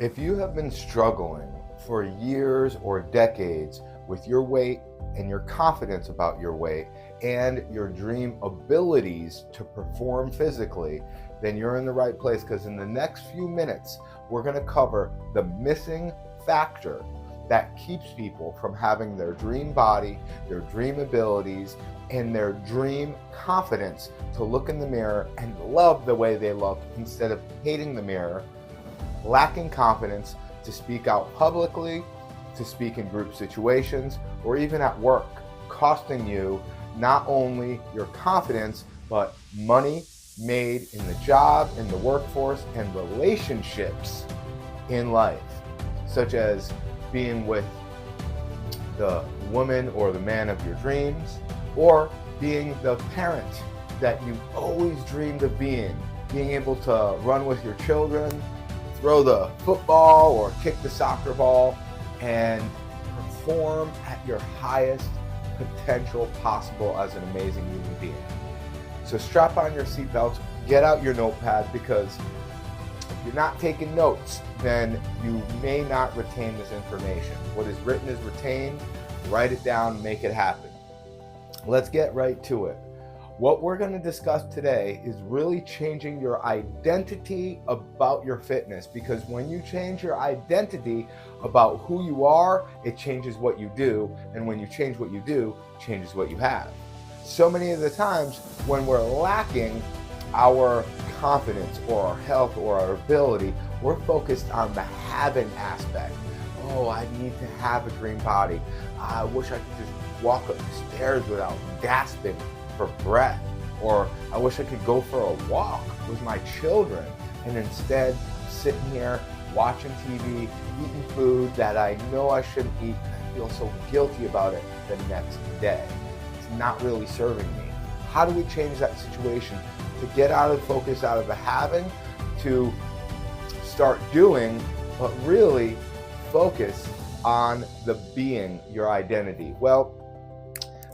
If you have been struggling for years or decades with your weight and your confidence about your weight and your dream abilities to perform physically, then you're in the right place, because in the next few minutes, we're going to cover the missing factor that keeps people from having their dream body, their dream abilities, and their dream confidence to look in the mirror and love the way they look instead of hating the mirror, lacking confidence to speak out publicly, to speak in group situations, or even at work, costing you not only your confidence, but money made in the job, in the workforce, and relationships in life, such as being with the woman or the man of your dreams, or being the parent that you've always dreamed of being able to run with your children, throw the football or kick the soccer ball, and perform at your highest potential possible as an amazing human being. So strap on your seatbelts, get out your notepad, because if you're not taking notes, then you may not retain this information. What is written is retained. Write it down, make it happen. Let's get right to it. What we're going to discuss today is really changing your identity about your fitness, because when you change your identity about who you are, it changes what you do, and when you change what you do, it changes what you have. So many of the times when we're lacking our confidence or our health or our ability, we're focused on the having aspect. Oh, I need to have a dream body. I wish I could just walk up the stairs without gasping for breath. Or I wish I could go for a walk with my children. And instead, I'm sitting here watching TV, eating food that I know I shouldn't eat, and I feel so guilty about it the next day. It's not really serving me. How do we change that situation to get out of focus, out of the having, to start doing, but really focus on the being, your identity? Well,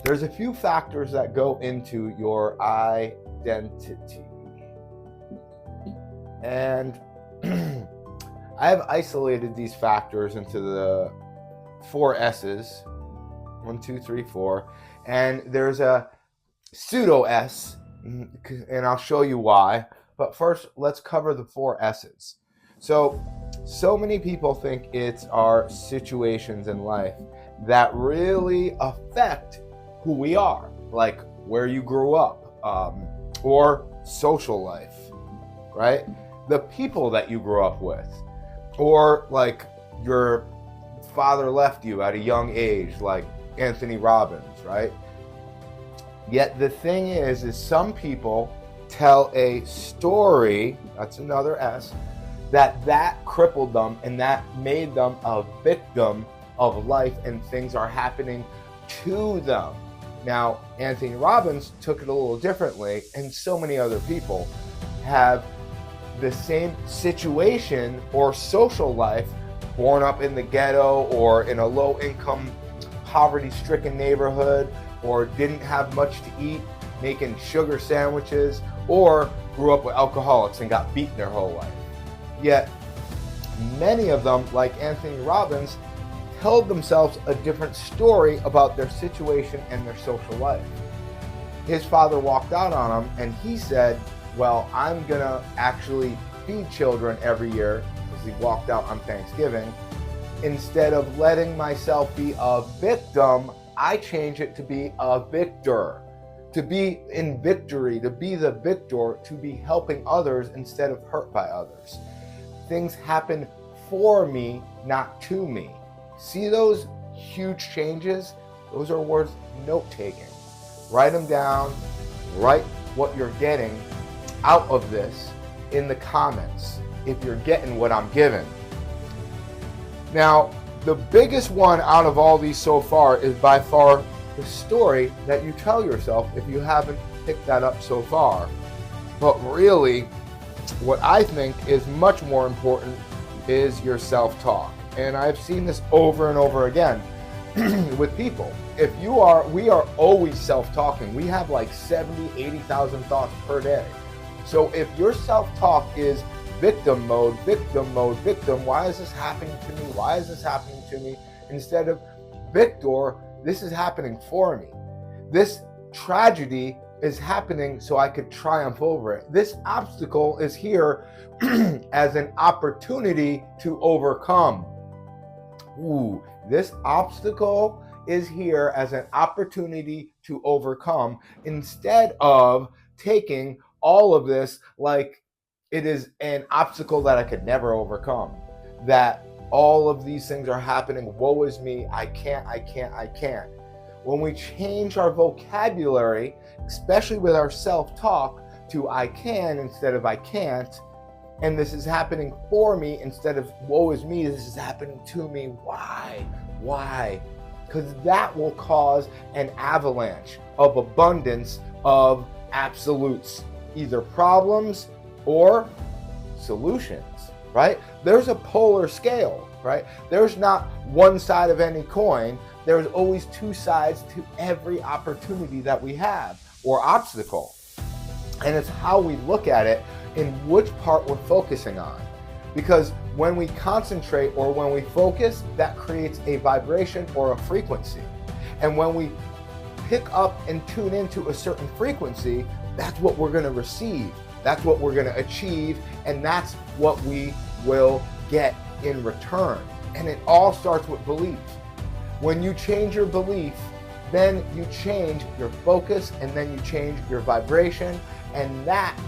there's a few factors that go into your identity. And I have isolated these factors into the 4 S's. 1, 2, 3, 4. And there's a pseudo S, and I'll show you why. But first, let's cover the 4 S's. So many people think it's our situations in life that really affect who we are, like where you grew up, or social life, right? The people that you grew up with, or like your father left you at a young age, like Anthony Robbins, right? Yet the thing is some people tell a story, that's another S, that crippled them and that made them a victim of life, and things are happening to them. Now, Anthony Robbins took it a little differently, and so many other people have the same situation or social life, born up in the ghetto or in a low-income, poverty-stricken neighborhood, or didn't have much to eat, making sugar sandwiches, or grew up with alcoholics and got beaten their whole life. Yet, many of them, like Anthony Robbins, told themselves a different story about their situation and their social life. His father walked out on him, and he said, well, I'm gonna actually feed children every year, because he walked out on Thanksgiving. Instead of letting myself be a victim, I change it to be a victor, to be in victory, to be the victor, to be helping others instead of hurt by others. Things happen for me, not to me. See those huge changes? Those are worth note-taking. Write them down. Write what you're getting out of this in the comments if you're getting what I'm giving. Now, the biggest one out of all these so far is by far the story that you tell yourself, if you haven't picked that up so far. But really, what I think is much more important is your self-talk. And I've seen this over and over again with people. We are always self-talking. We have like 70, 80,000 thoughts per day. So if your self-talk is victim mode, victim mode, victim. Why is this happening to me? Why is this happening to me? Instead of victor, this is happening for me. This tragedy is happening so I could triumph over it. This obstacle is here as an opportunity to overcome. Ooh, this obstacle is here as an opportunity to overcome, instead of taking all of this like it is an obstacle that I could never overcome, that all of these things are happening, woe is me, I can't. When we change our vocabulary, especially with our self-talk, to I can instead of I can't, and this is happening for me instead of woe is me, this is happening to me. Why? Because that will cause an avalanche of abundance of absolutes, either problems or solutions, right? There's a polar scale, right? There's not one side of any coin. There's always two sides to every opportunity that we have or obstacle. And it's how we look at it in which part we're focusing on. Because when we concentrate or when we focus, that creates a vibration or a frequency. And when we pick up and tune into a certain frequency, that's what we're going to receive. That's what we're going to achieve. And that's what we will get in return. And it all starts with belief. When you change your belief, then you change your focus, and then you change your vibration. And that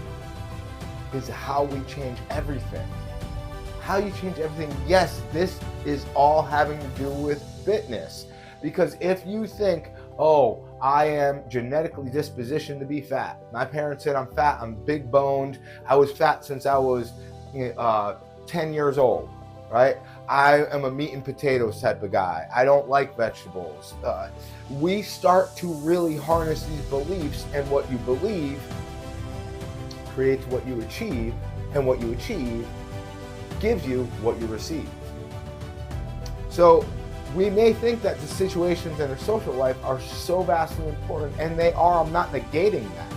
is how we change everything. How you change everything. Yes, this is all having to do with fitness. Because if you think, oh, I am genetically dispositioned to be fat. My parents said I'm fat, I'm big boned. I was fat since I was 10 years old, right? I am a meat and potatoes type of guy. I don't like vegetables. We start to really harness these beliefs, and what you believe creates what you achieve, and what you achieve gives you what you receive. So we may think that the situations in our social life are so vastly important, and they are. I'm not negating that.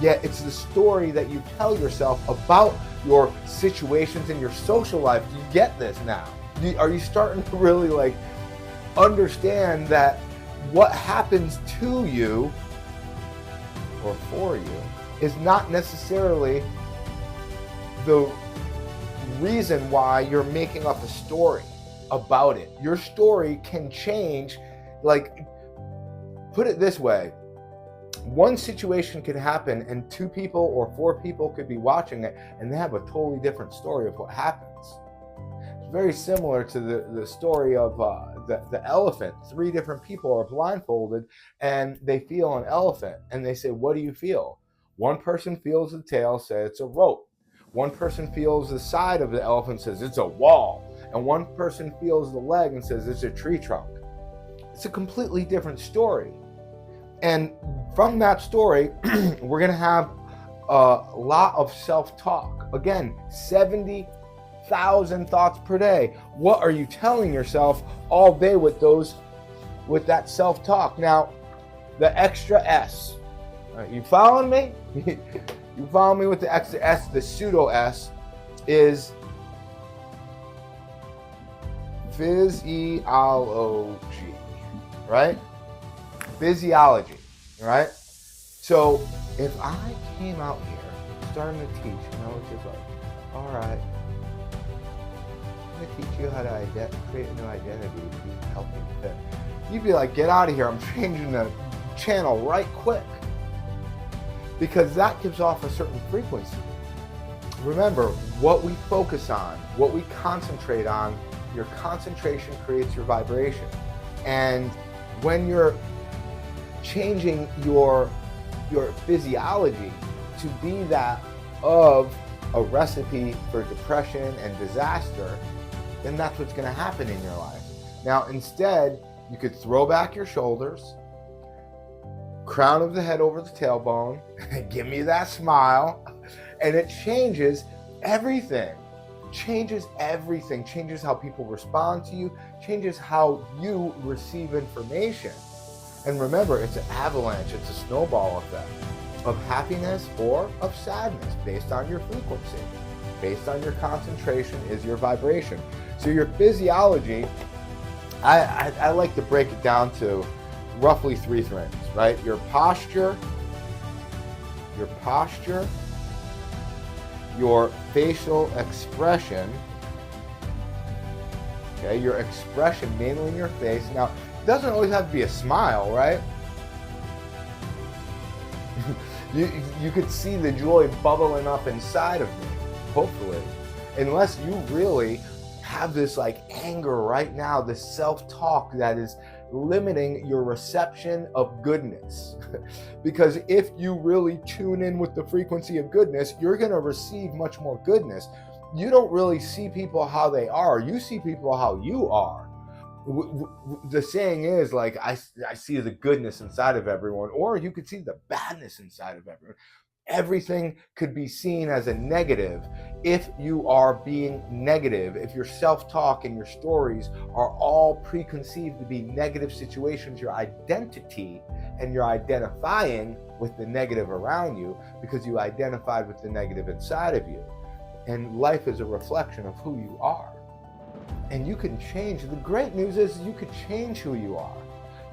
Yet it's the story that you tell yourself about your situations in your social life. Do you get this now? Are you starting to really understand that what happens to you or for you is not necessarily the reason why you're making up a story about it? Your story can change. Put it this way, one situation could happen and 2 people or 4 people could be watching it, and they have a totally different story of what happens. It's very similar to the story of the elephant. 3 different people are blindfolded and they feel an elephant, and they say, what do you feel? One person feels the tail, says it's a rope. One person feels the side of the elephant, says it's a wall. And one person feels the leg and says it's a tree trunk. It's a completely different story. And from that story, we're going to have a lot of self-talk. Again, 70,000 thoughts per day. What are you telling yourself all day with that self-talk? Now, the extra S. You following me? You follow me with the extra S? The pseudo S is physiology, right? Physiology, right? So if I came out here starting to teach, it's just all right, I'm going to teach you how to create a new identity to be healthy and fit. You'd be like, get out of here. I'm changing the channel right quick. Because that gives off a certain frequency. Remember, what we focus on, what we concentrate on, your concentration creates your vibration. And when you're changing your physiology to be that of a recipe for depression and disaster, then that's what's going to happen in your life. Now, instead, you could throw back your shoulders, crown of the head over the tailbone, give me that smile, and it changes everything. Changes how people respond to you, changes how you receive information. And remember, it's an avalanche, it's a snowball effect of happiness or of sadness based on your frequency, based on your concentration, is your vibration. So your physiology, I like to break it down to roughly 3 things, right? Your posture, your facial expression, okay, your expression mainly in your face. Now, it doesn't always have to be a smile, right? You could see the joy bubbling up inside of me, hopefully, unless you really have this like anger right now, this self-talk that is limiting your reception of goodness. Because if you really tune in with the frequency of goodness, you're going to receive much more goodness. You don't really see people how they are, you see people how you are. The saying is like, I see the goodness inside of everyone, or you could see the badness inside of everyone. Everything could be seen as a negative if you are being negative, if your self-talk and your stories are all preconceived to be negative situations, your identity, and you're identifying with the negative around you because you identified with the negative inside of you. And life is a reflection of who you are. And you can change. The great news is you could change who you are.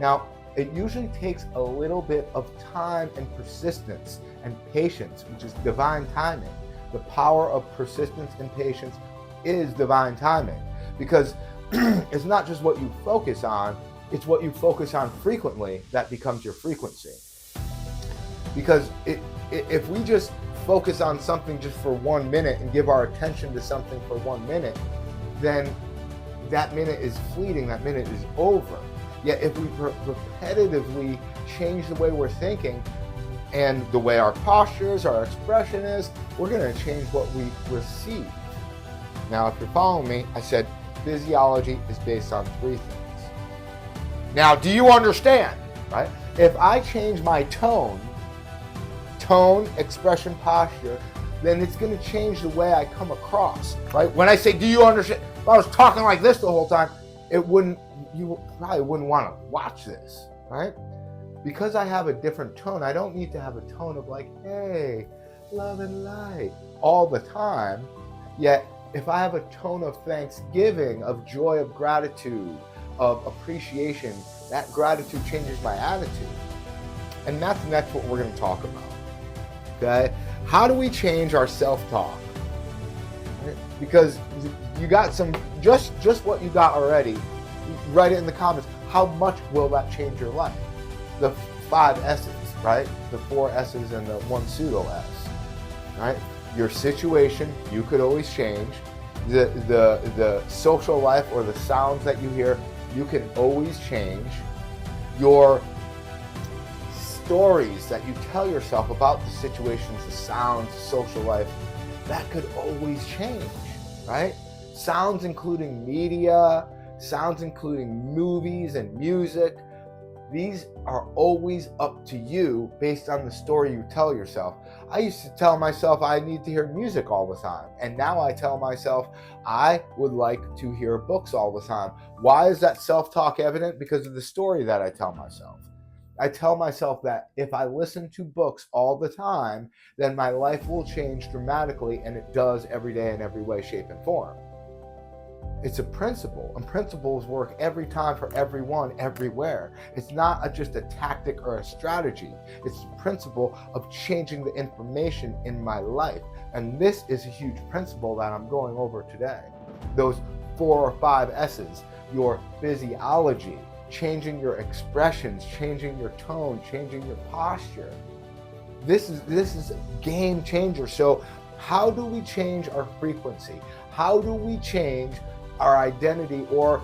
Now, it usually takes a little bit of time and persistence and patience, which is divine timing. The power of persistence and patience is divine timing, because it's not just what you focus on, it's what you focus on frequently that becomes your frequency. Because if we just focus on something just for 1 minute and give our attention to something for 1 minute, then that minute is fleeting, that minute is over. Yet if we repetitively change the way we're thinking and the way our postures, our expression is, we're going to change what we receive. Now, if you're following me, I said physiology is based on 3 things. Now, do you understand, right? If I change my tone, expression, posture, then it's going to change the way I come across, right? When I say, do you understand? If I was talking like this the whole time, you probably wouldn't want to watch this, right? Because I have a different tone, I don't need to have a tone of like, hey, love and light all the time. Yet, if I have a tone of thanksgiving, of joy, of gratitude, of appreciation, that gratitude changes my attitude. And that's what we're going to talk about. Okay? How do we change our self-talk? Right? Because you got some, just what you got already, write it in the comments. How much will that change your life? The 5 S's, right? The 4 S's and the 1 pseudo S, right? Your situation, you could always change. The social life or the sounds that you hear, you can always change. Your stories that you tell yourself about the situations, the sounds, the social life, that could always change, right? Sounds including media, sounds including movies and music, these are always up to you based on the story you tell yourself. I used to tell myself I need to hear music all the time, and now I tell myself I would like to hear books all the time. Why is that self-talk evident? Because of the story that I tell myself. I tell myself that if I listen to books all the time, then my life will change dramatically, and it does every day in every way, shape, and form. It's a principle, and principles work every time for everyone, everywhere. It's not just a tactic or a strategy. It's the principle of changing the information in my life. And this is a huge principle that I'm going over today. Those 4 or 5 S's, your physiology, changing your expressions, changing your tone, changing your posture. This is a game changer. So how do we change our frequency? How do we change our identity? Or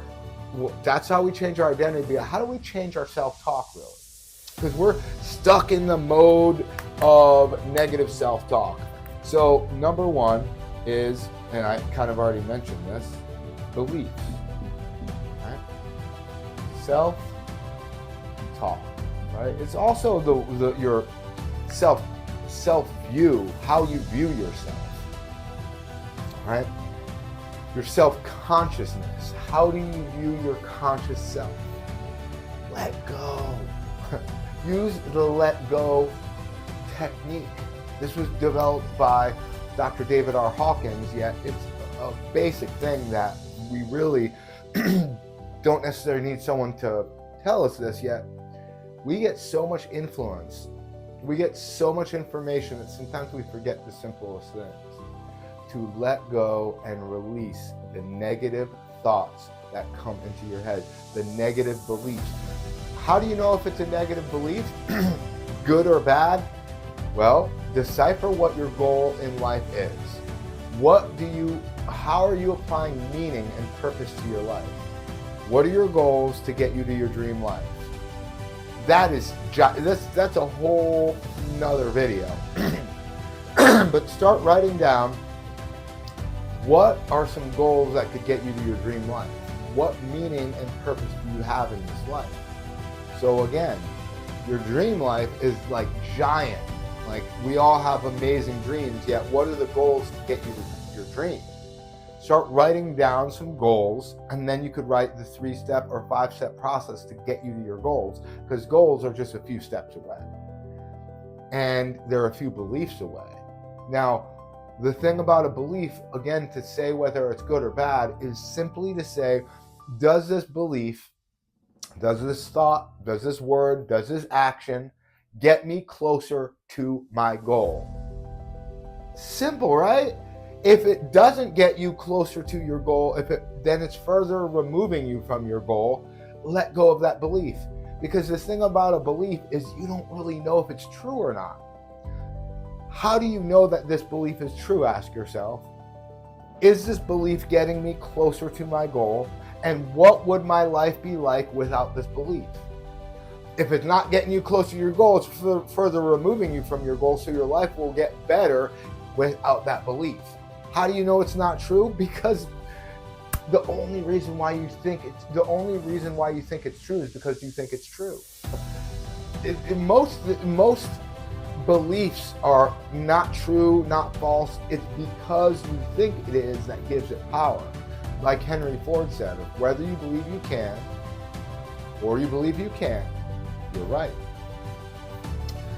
that's how we change our identity. But how do we change our self-talk, really? Because we're stuck in the mode of negative self-talk. So number 1 is, and I kind of already mentioned this, belief. Right? Self-talk. Right? It's also your self-view, how you view yourself. Right? Your self-consciousness. How do you view your conscious self? Let go. Use the let go technique. This was developed by Dr. David R. Hawkins, yet it's a basic thing that we really don't necessarily need someone to tell us this yet. We get so much influence, we get so much information that sometimes we forget the simplest things. To let go and release the negative thoughts that come into your head, the negative beliefs. How do you know if it's a negative belief, good or bad? Well, decipher what your goal in life is. How are you applying meaning and purpose to your life? What are your goals to get you to your dream life? That's a whole nother video. But start writing down, what are some goals that could get you to your dream life? What meaning and purpose do you have in this life? So again, your dream life is like giant. Like, we all have amazing dreams, yet what are the goals to get you to your dream? Start writing down some goals, and then you could write the 3-step or 5-step process to get you to your goals, because goals are just a few steps away. And they're a few beliefs away. Now, the thing about a belief, again, to say whether it's good or bad, is simply to say, does this belief, does this thought, does this word, does this action get me closer to my goal? Simple, right? If it doesn't get you closer to your goal, then it's further removing you from your goal, let go of that belief. Because the thing about a belief is you don't really know if it's true or not. How do you know that this belief is true? Ask yourself. Is this belief getting me closer to my goal? And what would my life be like without this belief? If it's not getting you closer to your goal, it's further removing you from your goal, so your life will get better without that belief. How do you know it's not true? Because the only reason why you think it's true is because you think it's true. Most beliefs are not true, not false. It's because you think it is that gives it power. Like Henry Ford said, whether you believe you can or you believe you can't, you're right.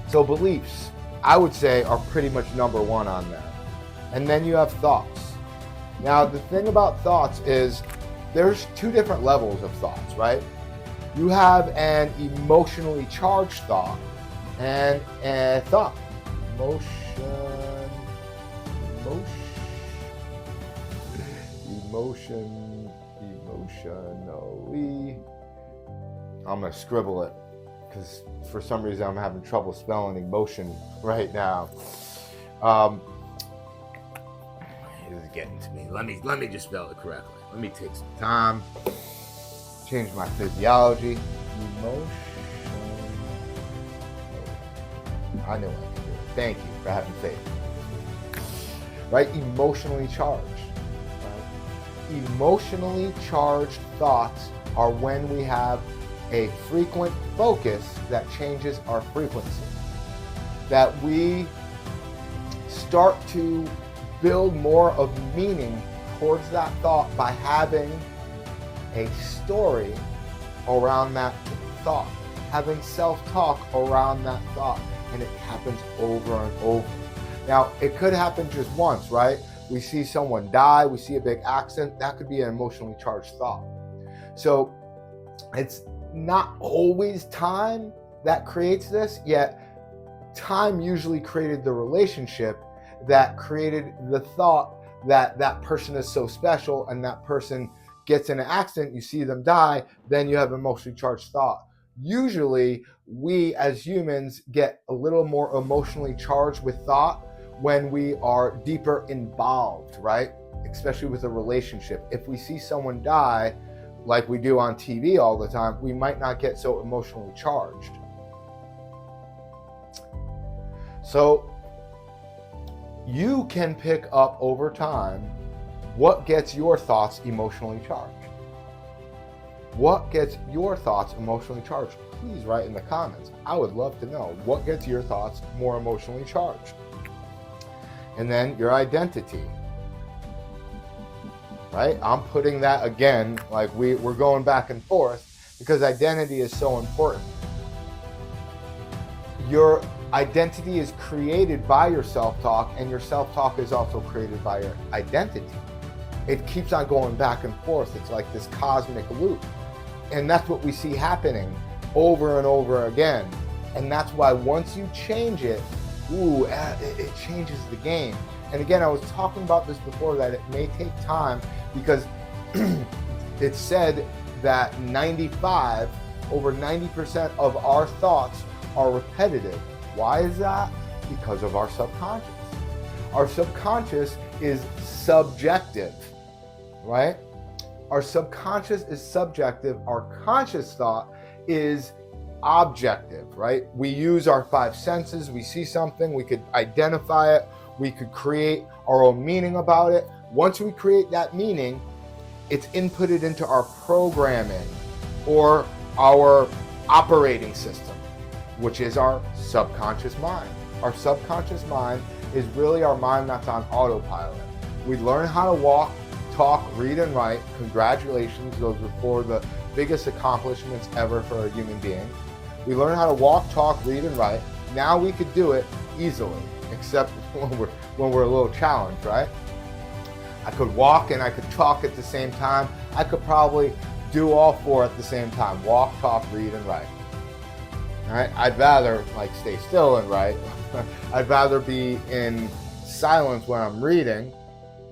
So beliefs, I would say, are pretty much number one on there. And then you have thoughts. Now, the thing about thoughts is there's 2 different levels of thoughts, right? You have an emotionally charged thought and a thought. Emotionally. I'm going to scribble it because for some reason I'm having trouble spelling emotion right now. It is getting to me. Let me just spell it correctly. Let me take some time. Change my physiology. Emotion. I know I can do it. Thank you for having faith. Right? Emotionally charged. Right? Emotionally charged thoughts are when we have a frequent focus that changes our frequency. That we start to build more of meaning towards that thought by having a story around that thought, having self-talk around that thought, and it happens over and over. Now, it could happen just once, right? We see someone die, we see a big accident, that could be an emotionally charged thought. So it's not always time that creates this, yet time usually created the relationship that created the thought that that person is so special, and that person gets in an accident, you see them die, then you have emotionally charged thought. Usually, we as humans get a little more emotionally charged with thought when we are deeper involved, right? Especially with a relationship. If we see someone die, like we do on TV all the time, we might not get so emotionally charged. So you can pick up over time what gets your thoughts emotionally charged. What gets your thoughts emotionally charged? Please write in the comments. I would love to know what gets your thoughts more emotionally charged. And then your identity. Right? I'm putting that again, like we're going back and forth because identity is so important. Your Identity is created by your self-talk, and your self-talk is also created by your identity. It keeps on going back and forth. It's like this cosmic loop. And that's what we see happening over and over again. And that's why once you change it, it changes the game. And again, I was talking about this before, that it may take time, because it's said that over 90% of our thoughts are repetitive. Why is that? Because of our subconscious. Our subconscious is subjective, right? Our subconscious is subjective. Our conscious thought is objective, right? We use our five senses. We see something, we could identify it, we could create our own meaning about it. Once we create that meaning, it's inputted into our programming or our operating system, which is our subconscious mind. Our subconscious mind is really our mind that's on autopilot. We learn how to walk, talk, read, and write. Congratulations, those are four of the biggest accomplishments ever for a human being. We learn how to walk, talk, read, and write. Now we could do it easily, except when we're a little challenged, right? I could walk and I could talk at the same time. I could probably do all four at the same time: walk, talk, read, and write. All right? I'd rather stay still and write. I'd rather be in silence when I'm reading,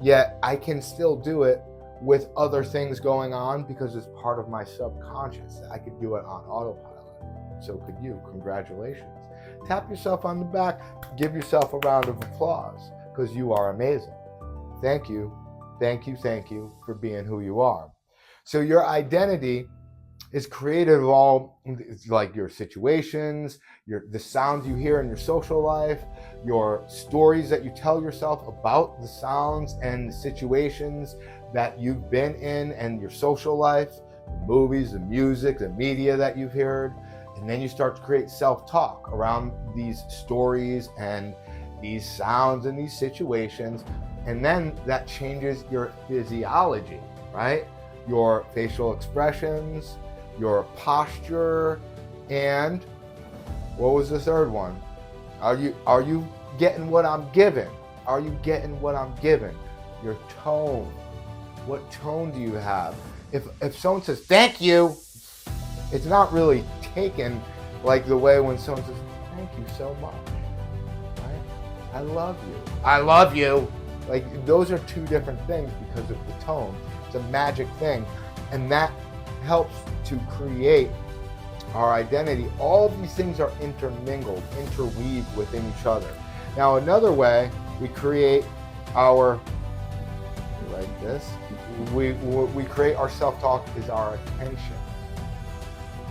yet I can still do it with other things going on because it's part of my subconscious. I could do it on autopilot. So could you. Congratulations. Tap yourself on the back. Give yourself a round of applause, because you are amazing. Thank you. Thank you. Thank you for being who you are. So your identity is created of all, like, your situations, the sounds you hear in your social life, your stories that you tell yourself about the sounds and the situations that you've been in, and your social life, the movies, the music, the media that you've heard. And then you start to create self-talk around these stories and these sounds and these situations. And then that changes your physiology, right? Your facial expressions, your posture, and what was the third one? Are you getting what I'm giving? Are you getting what I'm giving? Your tone. What tone do you have? If someone says thank you, it's not really taken like the way when someone says thank you so much, right? I love you. I love you. Like, those are two different things because of the tone. It's a magic thing, and that helps to create our identity. All of these things are intermingled, interweaved within each other. Now, another way we create our, like this, we create our self-talk is our attention.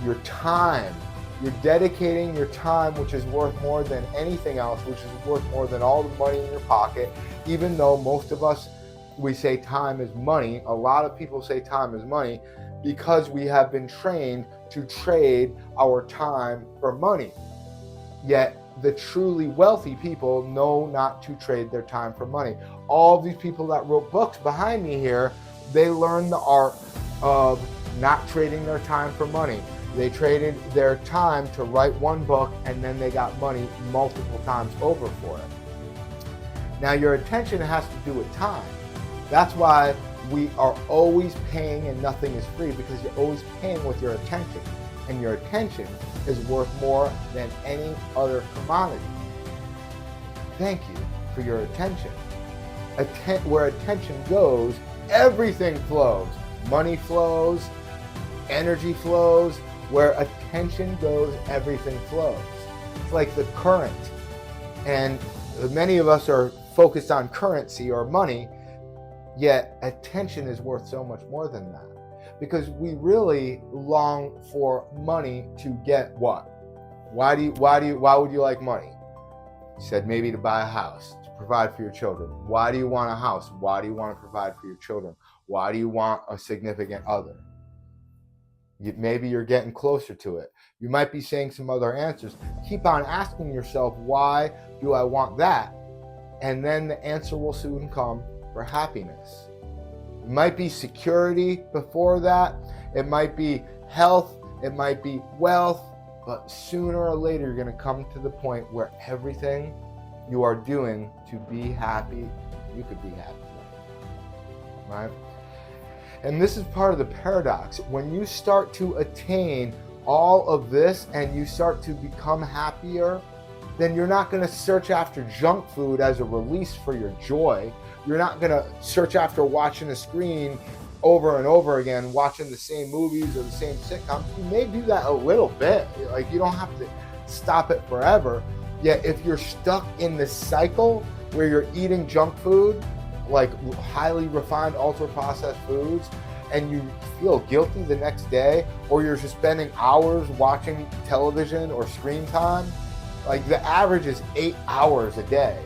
Your time. You're dedicating your time, which is worth more than anything else, which is worth more than all the money in your pocket. Even though most of us, we say time is money, a lot of people say time is money because we have been trained to trade our time for money. Yet the truly wealthy people know not to trade their time for money. All of these people that wrote books behind me here, they learned the art of not trading their time for money. They traded their time to write one book, and then they got money multiple times over for it. Now, your attention has to do with time. That's why we are always paying and nothing is free, because you're always paying with your attention. And your attention is worth more than any other commodity. Thank you for your attention. Where attention goes, everything flows. Money flows, energy flows. Where attention goes, everything flows. It's like the current. And many of us are focused on currency or money, yet attention is worth so much more than that. Because we really long for money to get what? Why would you like money? You said maybe to buy a house, to provide for your children. Why do you want a house? Why do you want to provide for your children? Why do you want a significant other? Maybe you're getting closer to it. You might be saying some other answers. Keep on asking yourself, why do I want that? And then the answer will soon come for happiness. It might be security before that. It might be health. It might be wealth. But sooner or later, you're going to come to the point where everything you are doing to be happy, you could be happy, right? And this is part of the paradox. When you start to attain all of this and you start to become happier, then you're not going to search after junk food as a release for your joy. You're not going to search after watching a screen over and over again, watching the same movies or the same sitcoms. You may do that a little bit. Like, you don't have to stop it forever. Yet if you're stuck in this cycle where you're eating junk food, like highly refined, ultra processed foods, and you feel guilty the next day, or you're just spending hours watching television or screen time, like the average is 8 hours a day.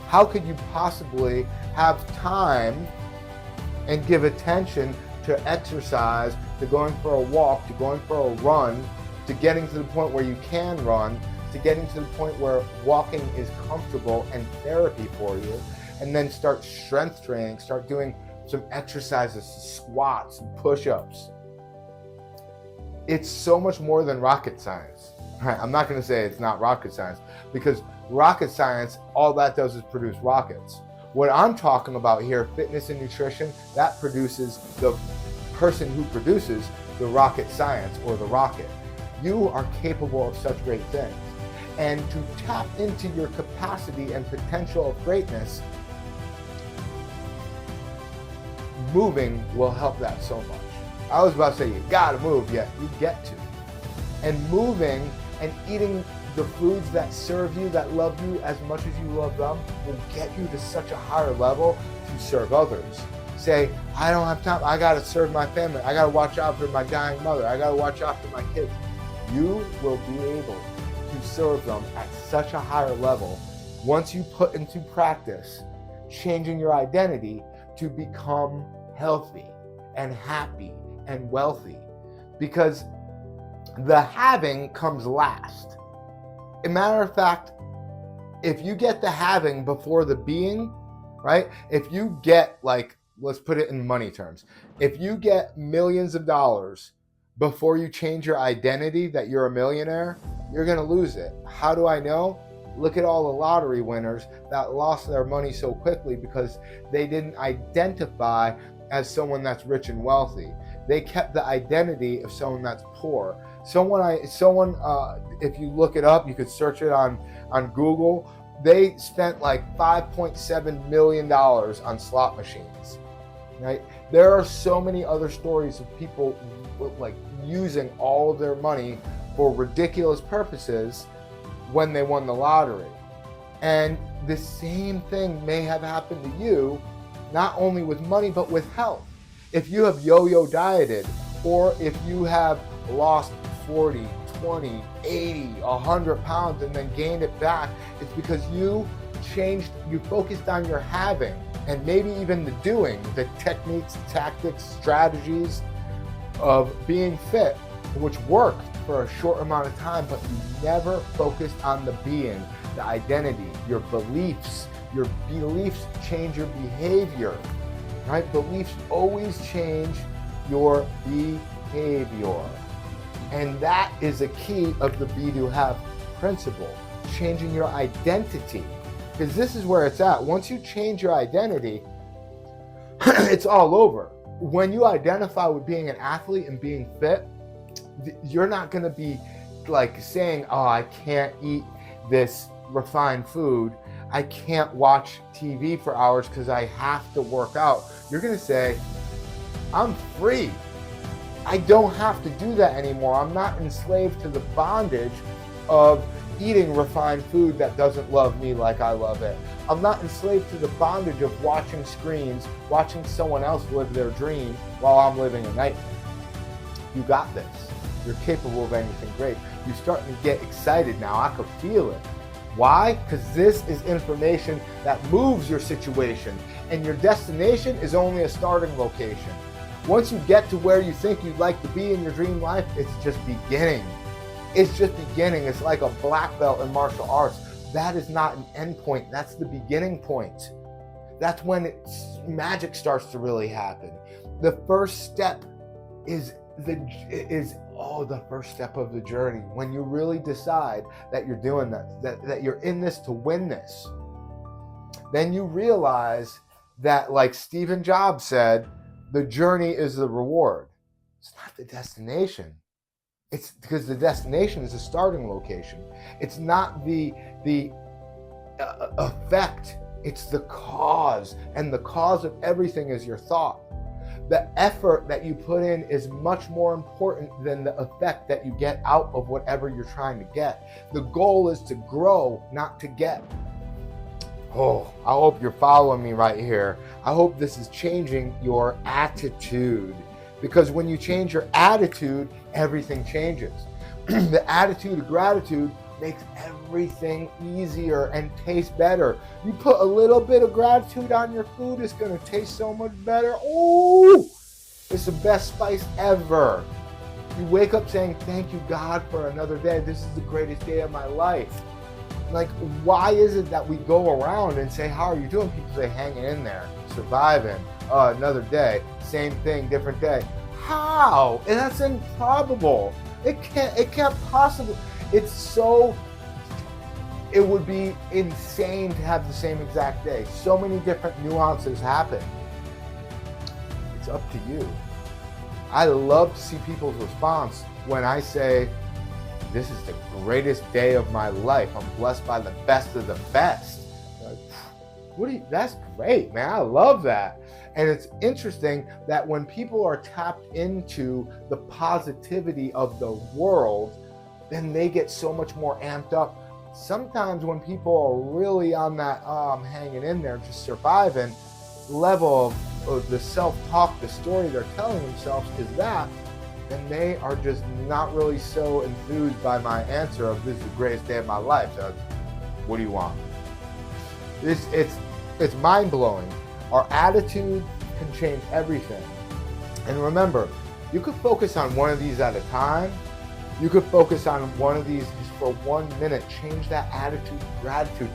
How could you possibly have time and give attention to exercise, to going for a walk, to going for a run, to getting to the point where you can run, to getting to the point where walking is comfortable and therapy for you, and then start strength training, start doing some exercises, squats, and push-ups. It's so much more than rocket science. Right? I'm not going to say it's not rocket science, because rocket science, all that does is produce rockets. What I'm talking about here, fitness and nutrition, that produces the person who produces the rocket science or the rocket. You are capable of such great things. And to tap into your capacity and potential of greatness, moving will help that so much. I was about to say you gotta move, yet you get to. And moving and eating the foods that serve you, that love you as much as you love them, will get you to such a higher level to serve others. Say, I don't have time, I gotta serve my family, I gotta watch out for my dying mother, I gotta watch out for my kids. You will be able to serve them at such a higher level once you put into practice changing your identity to become healthy and happy and wealthy. Because the having comes last. As a matter of fact, if you get the having before the being, right? If you get, like, let's put it in money terms. If you get millions of dollars before you change your identity that you're a millionaire, you're going to lose it. How do I know? Look at all the lottery winners that lost their money so quickly because they didn't identify as someone that's rich and wealthy. They kept the identity of someone that's poor. If you look it up, you could search it on Google. They spent like $5.7 million on slot machines, right? There are so many other stories of people like using all of their money for ridiculous purposes when they won the lottery. And the same thing may have happened to you, not only with money, but with health. If you have yo-yo dieted, or if you have lost 40, 20, 80, 100 pounds and then gained it back, it's because you focused on your having and maybe even the doing, the techniques, tactics, strategies of being fit, which worked for a short amount of time, but you never focused on the being, the identity, your beliefs. Your beliefs change your behavior, right? Beliefs always change your behavior. And that is a key of the Be Do Have principle, changing your identity. Because this is where it's at. Once you change your identity, it's all over. When you identify with being an athlete and being fit, you're not going to be like saying, oh, I can't eat this refined food. I can't watch TV for hours because I have to work out. You're going to say, I'm free. I don't have to do that anymore. I'm not enslaved to the bondage of eating refined food that doesn't love me like I love it. I'm not enslaved to the bondage of watching screens, watching someone else live their dream while I'm living a nightmare. You got this. You're capable of anything great. You're starting to get excited now. I could feel it. Why? Because this is information that moves your situation, and your destination is only a starting location. Once you get to where you think you'd like to be in your dream life, it's just beginning. It's just beginning. It's like a black belt in martial arts. That is not an end point. That's the beginning point. That's when magic starts to really happen. The first step is the first step of the journey. When you really decide that you're doing that you're in this to win this, then you realize that, like Stephen Jobs said, the journey is the reward. It's not the destination. It's because the destination is the starting location. It's not the effect. It's the cause, and the cause of everything is your thought. The effort that you put in is much more important than the effect that you get out of whatever you're trying to get. The goal is to grow, not to get. Oh, I hope you're following me right here. I hope this is changing your attitude, because when you change your attitude, everything changes. The attitude of gratitude makes everything easier and taste better. You put a little bit of gratitude on your food, it's going to taste so much better. Oh, it's the best spice ever. You wake up saying, thank you, God, for another day. This is the greatest day of my life. Like, why is it that we go around and say, how are you doing? People say, hanging in there, surviving, another day, same thing, different day. How? And that's improbable. It can't possibly. It would be insane to have the same exact day. So many different nuances happen. It's up to you. I love to see people's response when I say, this is the greatest day of my life. I'm blessed by the best of the best. Like, that's great, man. I love that. And it's interesting that when people are tapped into the positivity of the world, then they get so much more amped up. Sometimes when people are really on that, I'm hanging in there, just surviving level of the self-talk, the story they're telling themselves is that, then they are just not really so enthused by my answer of this is the greatest day of my life. So what do you want? It's mind-blowing. Our attitude can change everything. And remember, you could focus on one of these at a time. You could focus on one of these just for 1 minute. Change that attitude, gratitude.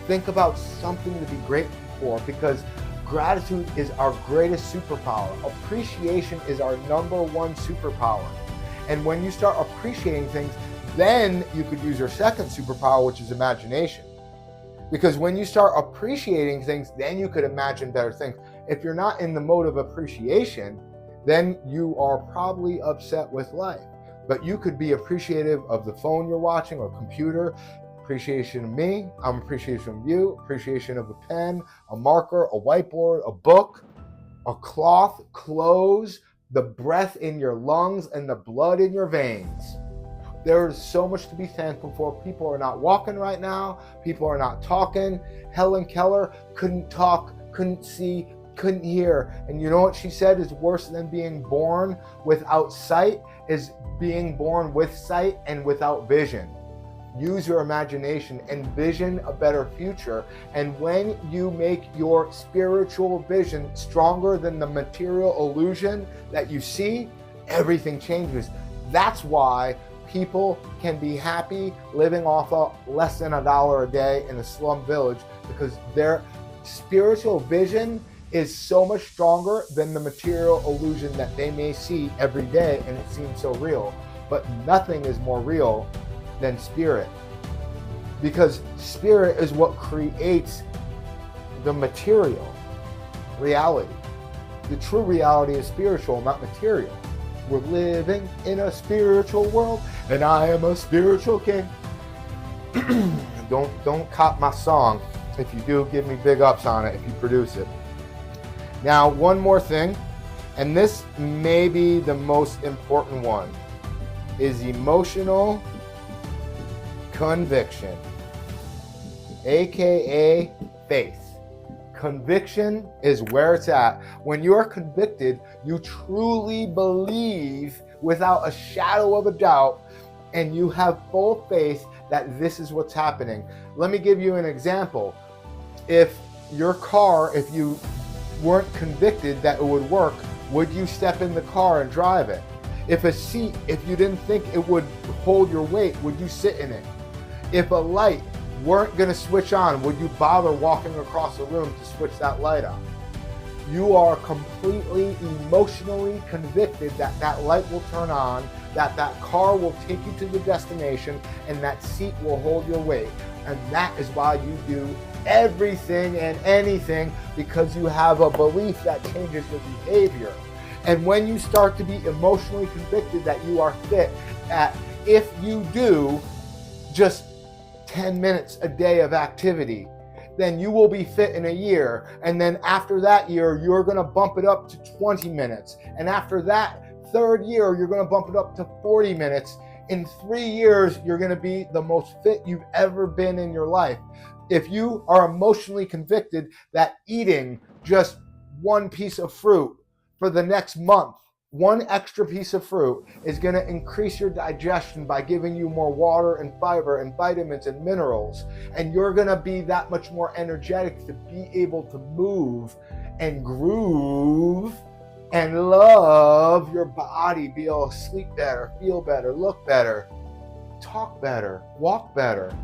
Think about something to be grateful for, because gratitude is our greatest superpower. Appreciation is our #1 superpower. And when you start appreciating things, then you could use your second superpower, which is imagination. Because when you start appreciating things, then you could imagine better things. If you're not in the mode of appreciation, then you are probably upset with life. But you could be appreciative of the phone you're watching or computer, appreciation of me, I'm appreciation of you, appreciation of a pen, a marker, a whiteboard, a book, a cloth, clothes, the breath in your lungs, and the blood in your veins. There is so much to be thankful for. People are not walking right now. People are not talking. Helen Keller couldn't talk, couldn't see, couldn't hear. And you know what she said is worse than being born without sight is being born with sight and without vision. Use your imagination, envision a better future. And when you make your spiritual vision stronger than the material illusion that you see, everything changes. That's why people can be happy living off of less than $1 a day in a slum village, because their spiritual vision is so much stronger than the material illusion that they may see every day, and it seems so real. But nothing is more real than spirit, because spirit is what creates the material reality. The true reality is spiritual, not material. We're living in a spiritual world, and I am a spiritual king. Don't cop my song. If you do, give me big ups on it if you produce it. Now, one more thing, and this may be the most important one, is emotional conviction, aka faith. Conviction is where it's at. When you are convicted, you truly believe without a shadow of a doubt, and you have full faith that this is what's happening. Let me give you an example. If your car, if you weren't convicted that it would work, would you step in the car and drive it? If a seat, if you didn't think it would hold your weight, would you sit in it? If a light weren't going to switch on, would you bother walking across the room to switch that light on? You are completely emotionally convicted that that light will turn on, that that car will take you to the destination, and that seat will hold your weight. And that is why you do everything and anything, because you have a belief that changes your behavior. And when you start to be emotionally convicted that you are fit, that if you do just 10 minutes a day of activity, then you will be fit in a year. And then after that year, you're going to bump it up to 20 minutes. And after that third year, you're going to bump it up to 40 minutes. In 3 years, you're going to be the most fit you've ever been in your life. If you are emotionally convicted that eating just one piece of fruit for the next month, one extra piece of fruit is going to increase your digestion by giving you more water and fiber and vitamins and minerals. And you're going to be that much more energetic to be able to move and groove and love your body, be able to sleep better, feel better, look better, talk better, walk better.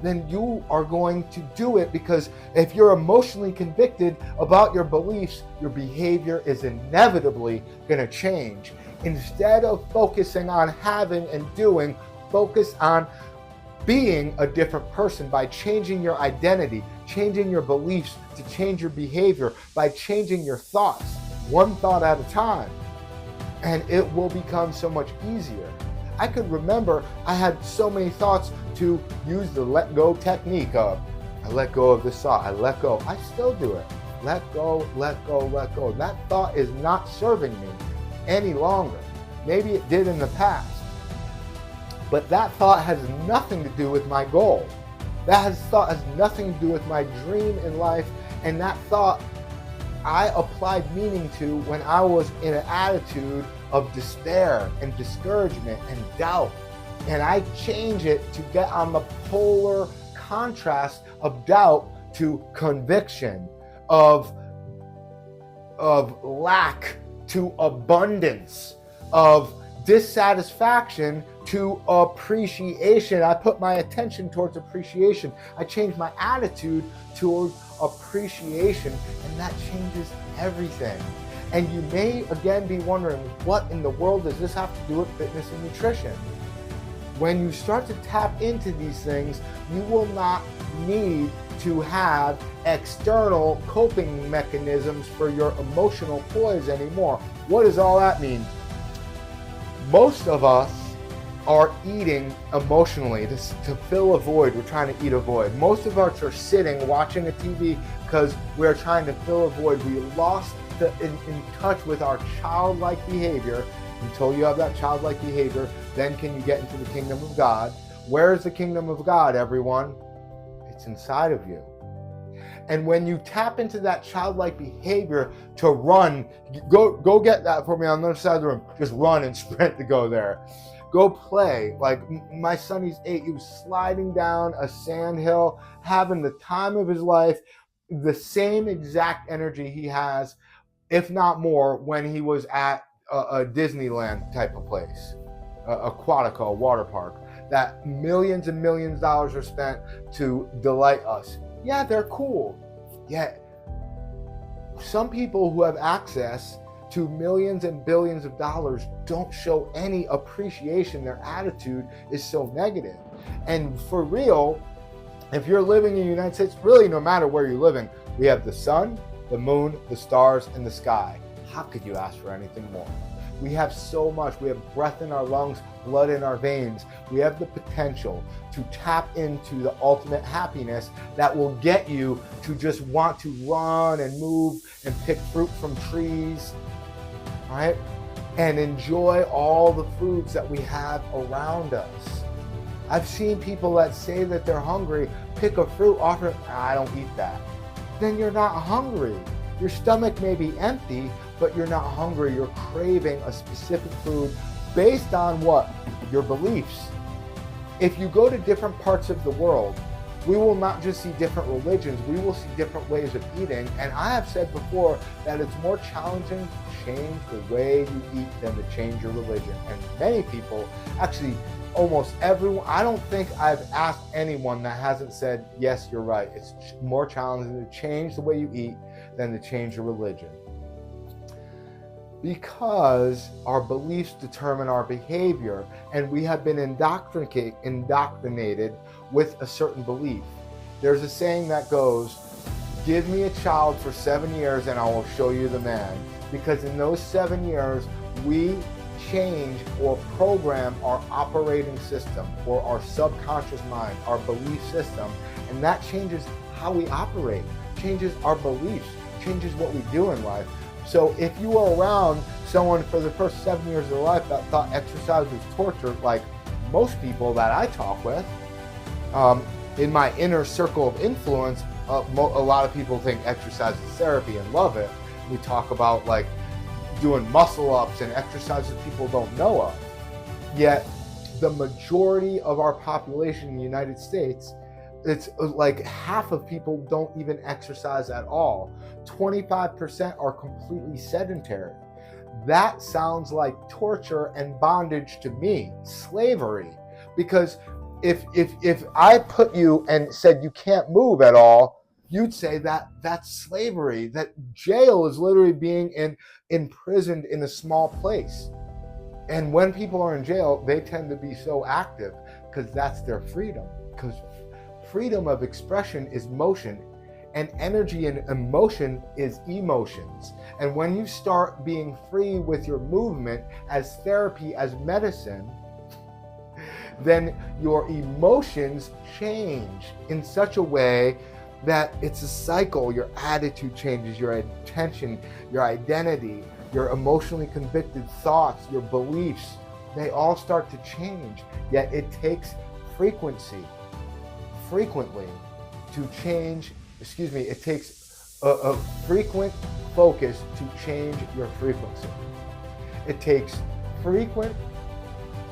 Then you are going to do it, because if you're emotionally convicted about your beliefs, your behavior is inevitably going to change. Instead of focusing on having and doing, focus on being a different person by changing your identity, changing your beliefs to change your behavior, by changing your thoughts, one thought at a time. And it will become so much easier. I could remember I had so many thoughts to use the let go technique of, I let go of this thought, I let go. I still do it. Let go, let go, let go. That thought is not serving me any longer. Maybe it did in the past, but that thought has nothing to do with my goal. That thought has nothing to do with my dream in life. And that thought I applied meaning to when I was in an attitude of despair and discouragement and doubt. And I change it to get on the polar contrast of doubt to conviction, of lack to abundance, of dissatisfaction to appreciation. I put my attention towards appreciation. I changed my attitude towards appreciation, and that changes everything. And you may again be wondering, what in the world does this have to do with fitness and nutrition? When you start to tap into these things, you will not need to have external coping mechanisms for your emotional poise anymore. What does all that mean? Most of us are eating emotionally to fill a void. We're trying to eat a void. Most of us are sitting watching a TV because we're trying to fill a void. We lost in touch with our childlike behavior. Until you have that childlike behavior, then can you get into the kingdom of God. Where is the kingdom of God, everyone? It's inside of you. And when you tap into that childlike behavior to run, go get that for me on the other side of the room. Just run and sprint to go there. Go play. Like my son, he's 8. He was sliding down a sand hill, having the time of his life, the same exact energy he has, if not more, when he was at a Disneyland type of place, Aquatica, a water park, that millions and millions of dollars are spent to delight us. Yeah, they're cool. Yet, some people who have access to millions and billions of dollars don't show any appreciation. Their attitude is so negative. And for real, if you're living in the United States, really no matter where you're living, we have the sun, the moon, the stars, and the sky. How could you ask for anything more? We have so much. We have breath in our lungs, blood in our veins. We have the potential to tap into the ultimate happiness that will get you to just want to run and move and pick fruit from trees, right? And enjoy all the foods that we have around us. I've seen people that say that they're hungry, pick a fruit, offer, I don't eat that. Then you're not hungry. Your stomach may be empty, but you're not hungry. You're craving a specific food based on what? Your beliefs. If you go to different parts of the world, we will not just see different religions, we will see different ways of eating. And I have said before that it's more challenging to change the way you eat than to change your religion. And many people, actually almost everyone, I don't think I've asked anyone that hasn't said, yes, you're right. It's more challenging to change the way you eat than to change your religion. Because our beliefs determine our behavior, and we have been indoctrinated with a certain belief. There's a saying that goes, give me a child for 7 years and I will show you the man. Because in those 7 years, we change or program our operating system or our subconscious mind, our belief system, and that changes how we operate, changes our beliefs, changes what we do in life. So if you were around someone for the first 7 years of their life that thought exercise was torture, like most people that I talk with, in my inner circle of influence, a lot of people think exercise is therapy and love it. We talk about like doing muscle ups and exercises people don't know of. Yet the majority of our population in the United States, it's like half of people don't even exercise at all. 25% are completely sedentary. That sounds like torture and bondage to me, slavery. Because if I put you and said you can't move at all, you'd say that that's slavery, that jail is literally being imprisoned in a small place. And when people are in jail, they tend to be so active because that's their freedom. Because freedom of expression is motion, and energy and emotion is emotions. And when you start being free with your movement as therapy, as medicine, then your emotions change in such a way that it's a cycle. Your attitude changes, your attention, your identity, your emotionally convicted thoughts, your beliefs, they all start to change. Yet it takes frequently to change, it takes a frequent focus to change your frequency. It takes frequent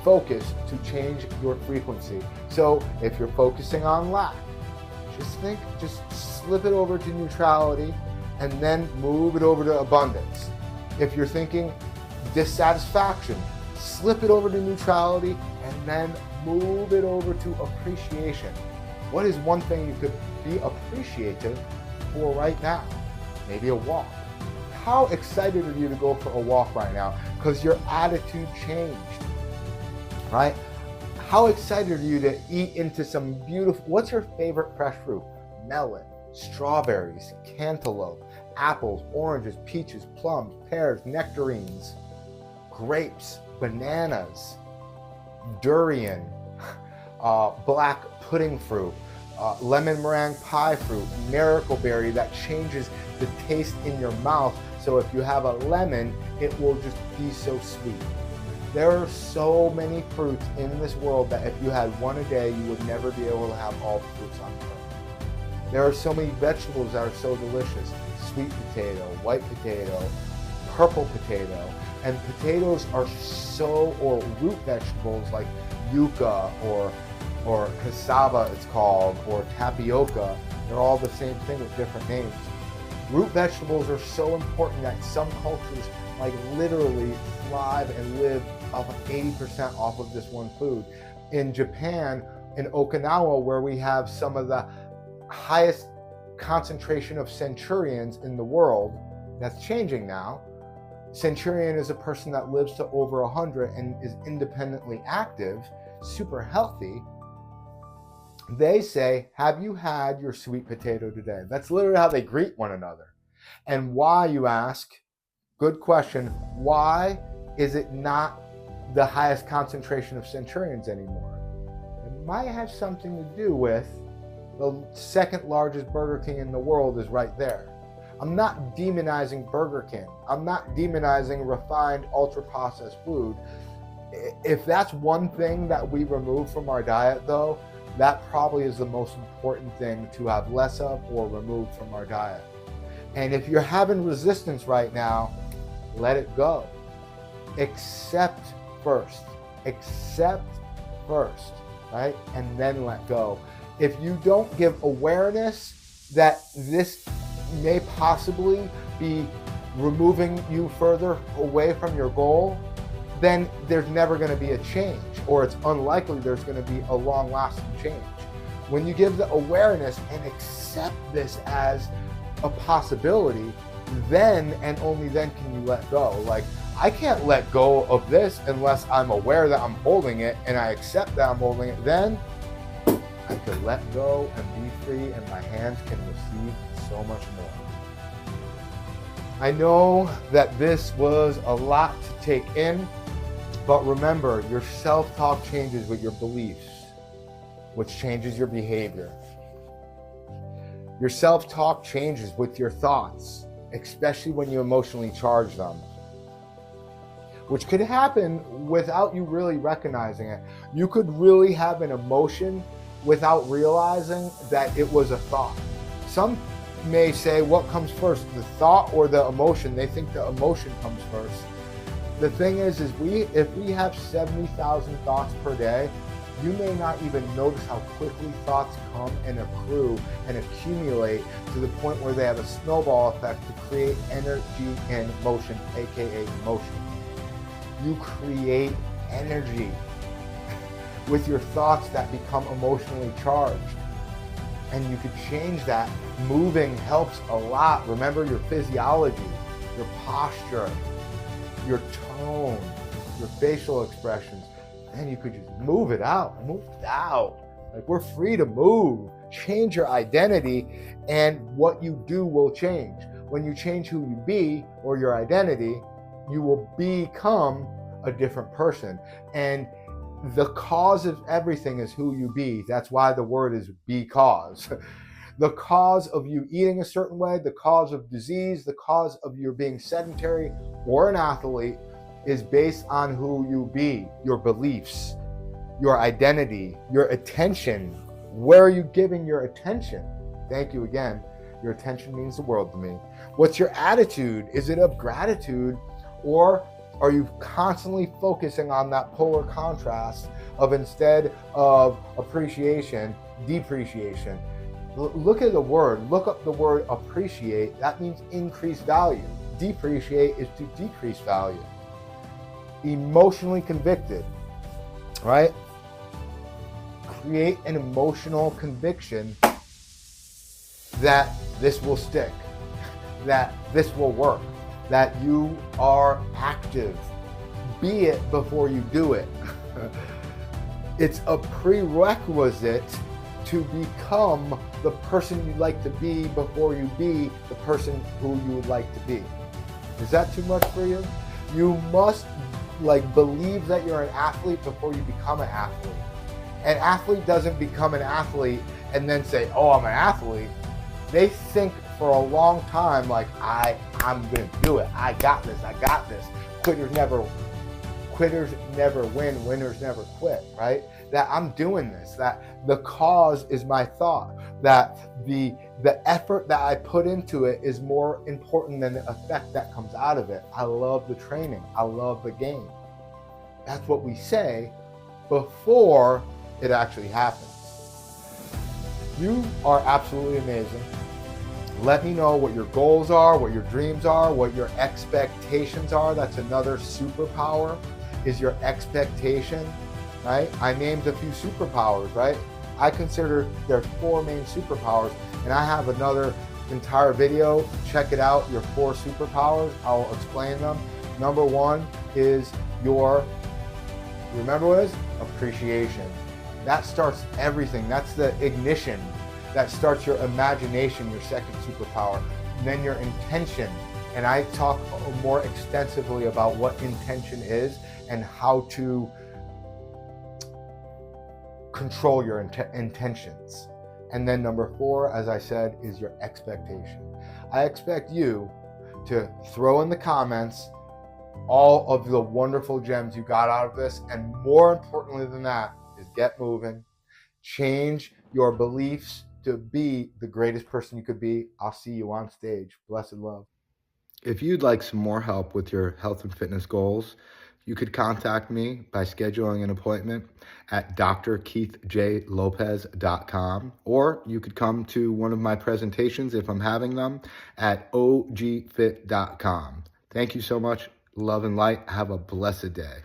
focus to change your frequency. So if you're focusing on lack, just slip it over to neutrality and then move it over to abundance. If you're thinking dissatisfaction, slip it over to neutrality and then move it over to appreciation. What is one thing you could be appreciative for right now? Maybe a walk. How excited are you to go for a walk right now? Because your attitude changed, right? How excited are you to eat into some beautiful, what's your favorite fresh fruit? Melon, strawberries, cantaloupe, apples, oranges, peaches, plums, pears, nectarines, grapes, bananas, durian, black pudding fruit, lemon meringue pie fruit, miracle berry that changes the taste in your mouth. So if you have a lemon, it will just be so sweet. There are so many fruits in this world that if you had one a day, you would never be able to have all the fruits on earth. There are so many vegetables that are so delicious. Sweet potato, white potato, purple potato. And potatoes are or root vegetables like yuca or cassava it's called, or tapioca. They're all the same thing with different names. Root vegetables are so important that some cultures like literally thrive and live off of 80% off of this one food. In Japan, in Okinawa, where we have some of the highest concentration of centurions in the world, that's changing now. Centurion is a person that lives to over 100 and is independently active, super healthy. They say, have you had your sweet potato today? That's literally how they greet one another. And why, you ask? Good question. Why is it not the highest concentration of centurions anymore? It might have something to do with the second largest Burger King in the world is right there. I'm not demonizing Burger King. I'm not demonizing refined, ultra-processed food. If that's one thing that we remove from our diet, though, that probably is the most important thing to have less of or remove from our diet. And if you're having resistance right now, let it go. Accept first, right? And then let go. If you don't give awareness that this may possibly be removing you further away from your goal, then there's never going to be a change, or it's unlikely there's going to be a long-lasting change. When you give the awareness and accept this as a possibility, then and only then can you let go. Like, I can't let go of this unless I'm aware that I'm holding it and I accept that I'm holding it. Then I can let go and be free, and my hands can receive so much more. I know that this was a lot to take in, but remember, your self-talk changes with your beliefs, which changes your behavior. Your self-talk changes with your thoughts, especially when you emotionally charge them, which could happen without you really recognizing it. You could really have an emotion without realizing that it was a thought. Some may say, what comes first, the thought or the emotion? They think the emotion comes first. The thing is if we have 70,000 thoughts per day, you may not even notice how quickly thoughts come and accrue and accumulate to the point where they have a snowball effect to create energy and motion, aka emotion. You create energy with your thoughts that become emotionally charged. And you could change that. Moving helps a lot. Remember your physiology, your posture, your tone, your facial expressions. And you could just move it out. Like, we're free to move. Change your identity, and what you do will change. When you change who you be or your identity, you will become a different person. And the cause of everything is who you be. That's why the word is because. The cause of you eating a certain way, the cause of disease, the cause of your being sedentary or an athlete is based on who you be, your beliefs, your identity, your attention. Where are you giving your attention? Thank you again. Your attention means the world to me. What's your attitude? Is it of gratitude, or are you constantly focusing on that polar contrast of, instead of appreciation, depreciation? Look at the word. Look up the word appreciate. That means increase value. Depreciate is to decrease value. Emotionally convicted, right? Create an emotional conviction that this will stick, that this will work, that you are active. Be it before you do it. It's a prerequisite to become the person you'd like to be before you be the person who you would like to be. Is that too much for you? You must believe that you're an athlete before you become an athlete. An athlete doesn't become an athlete and then say, oh, I'm an athlete. They think for a long time, like, I'm gonna do it. I got this. Quitters never win, winners never quit, right? That I'm doing this, that the cause is my thought, that the effort that I put into it is more important than the effect that comes out of it. I love the training. I love the game. That's what we say before it actually happens. You are absolutely amazing. Let me know what your goals are, what your dreams are, what your expectations are. That's another superpower, is your expectation, right? I named a few superpowers, right? I consider there's 4 main superpowers, and I have another entire video. Check it out, your 4 superpowers. I'll explain them. Number 1 is remember what it is? Appreciation. That starts everything. That's the ignition. That starts your imagination, your second superpower. And then your intention. And I talk more extensively about what intention is and how to control your intentions. And then number 4, as I said, is your expectation. I expect you to throw in the comments all of the wonderful gems you got out of this. And more importantly than that is get moving. Change your beliefs to be the greatest person you could be. I'll see you on stage. Blessed love. If you'd like some more help with your health and fitness goals, you could contact me by scheduling an appointment at drkeithjlopez.com, or you could come to one of my presentations if I'm having them at ogfit.com. Thank you so much. Love and light. Have a blessed day.